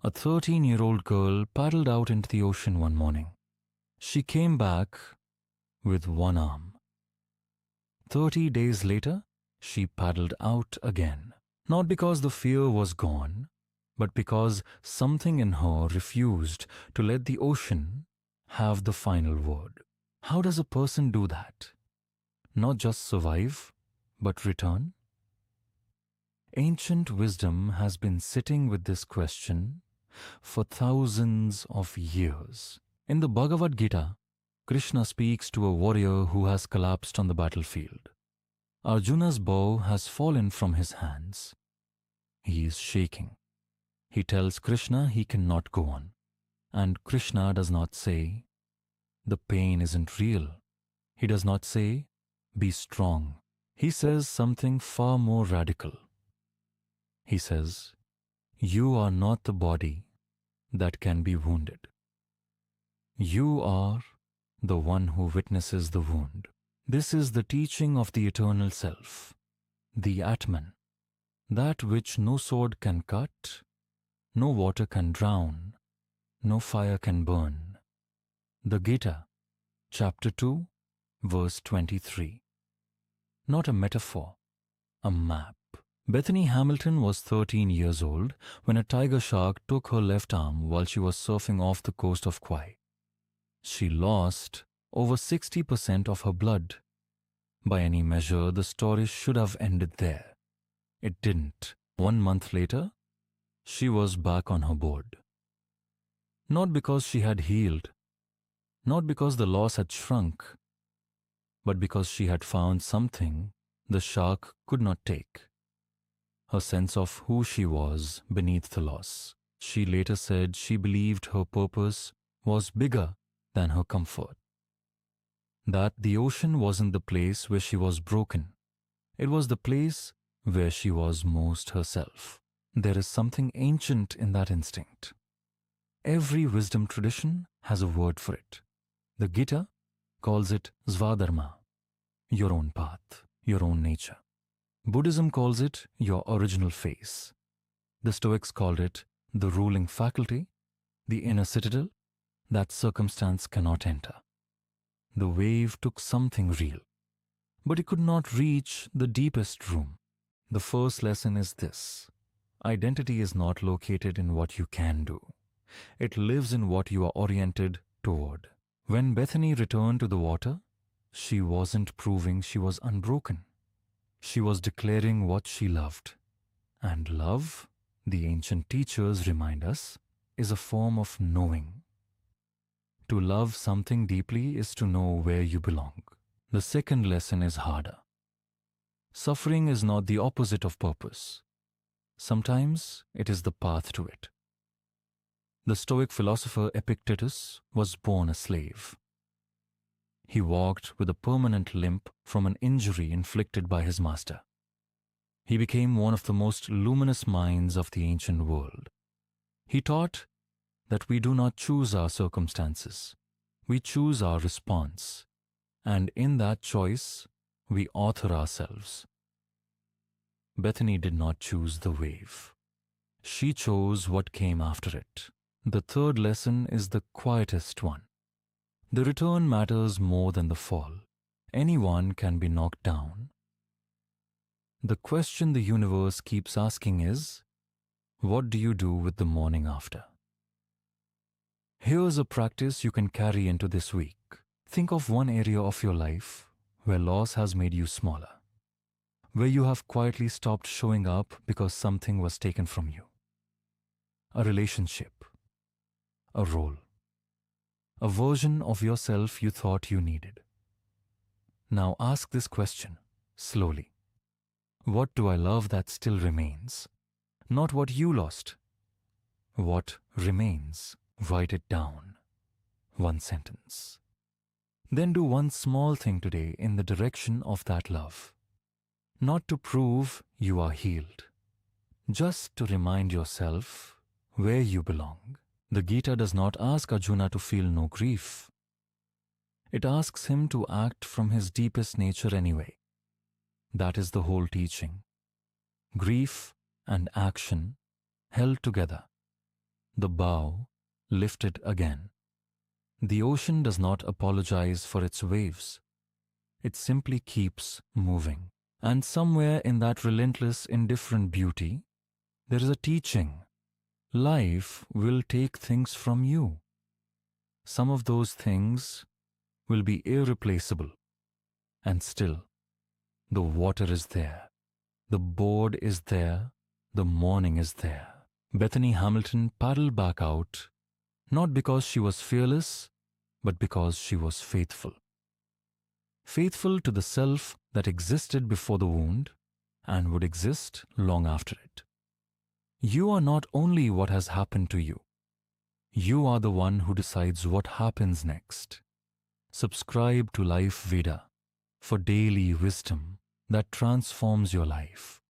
A 13-year-old girl paddled out into the ocean one morning. She came back with one arm. 30 days later, she paddled out again. Not because the fear was gone, but because something in her refused to let the ocean have the final word. How does a person do that? Not just survive, but return? Ancient wisdom has been sitting with this question for thousands of years. In the Bhagavad Gita, Krishna speaks to a warrior who has collapsed on the battlefield. Arjuna's bow has fallen from his hands. He is shaking. He tells Krishna he cannot go on. And Krishna does not say, "The pain isn't real." He does not say, "Be strong." He says something far more radical. He says, "You are not the body that can be wounded. You are the one who witnesses the wound." This is the teaching of the eternal self, the Atman, that which no sword can cut, no water can drown, no fire can burn. The Gita, chapter 2, verse 23. Not a metaphor, a map. Bethany Hamilton was 13 years old when a tiger shark took her left arm while she was surfing off the coast of Kauai. She lost over 60% of her blood. By any measure, the story should have ended there. It didn't. 1 month later, she was back on her board. Not because she had healed, not because the loss had shrunk, but because she had found something the shark could not take: her sense of who she was beneath the loss. She later said she believed her purpose was bigger than her comfort. That the ocean wasn't the place where she was broken. It was the place where she was most herself. There is something ancient in that instinct. Every wisdom tradition has a word for it. The Gita calls it Svadharma, your own path, your own nature. Buddhism calls it your original face. The Stoics called it the ruling faculty, the inner citadel that circumstance cannot enter. The wave took something real, but it could not reach the deepest room. The first lesson is this: identity is not located in what you can do. It lives in what you are oriented toward. When Bethany returned to the water, she wasn't proving she was unbroken. She was declaring what she loved. And love, the ancient teachers remind us, is a form of knowing. To love something deeply is to know where you belong. The second lesson is harder. Suffering is not the opposite of purpose. Sometimes it is the path to it. The Stoic philosopher Epictetus was born a slave. He walked with a permanent limp from an injury inflicted by his master. He became one of the most luminous minds of the ancient world. He taught that we do not choose our circumstances. We choose our response. And in that choice, we author ourselves. Bethany did not choose the wave. She chose what came after it. The third lesson is the quietest one. The return matters more than the fall. Anyone can be knocked down. The question the universe keeps asking is, what do you do with the morning after? Here's a practice you can carry into this week. Think of one area of your life where loss has made you smaller, where you have quietly stopped showing up because something was taken from you. A relationship, a role, a version of yourself you thought you needed. Now ask this question slowly. What do I love that still remains? Not what you lost. What remains? Write it down. One sentence. Then do one small thing today in the direction of that love. Not to prove you are healed, just to remind yourself where you belong. The Gita does not ask Arjuna to feel no grief. It asks him to act from his deepest nature anyway. That is the whole teaching. Grief and action held together. the bow lifted again. The ocean does not apologize for its waves. It simply keeps moving. And somewhere in that relentless, indifferent beauty, there is a teaching. Life will take things from you. Some of those things will be irreplaceable. And still, the water is there. The board is there. The morning is there. Bethany Hamilton paddled back out, not because she was fearless, but because she was faithful. Faithful to the self that existed before the wound and would exist long after it. You are not only what has happened to you. You are the one who decides what happens next. Subscribe to LifeVeda for daily wisdom that transforms your life.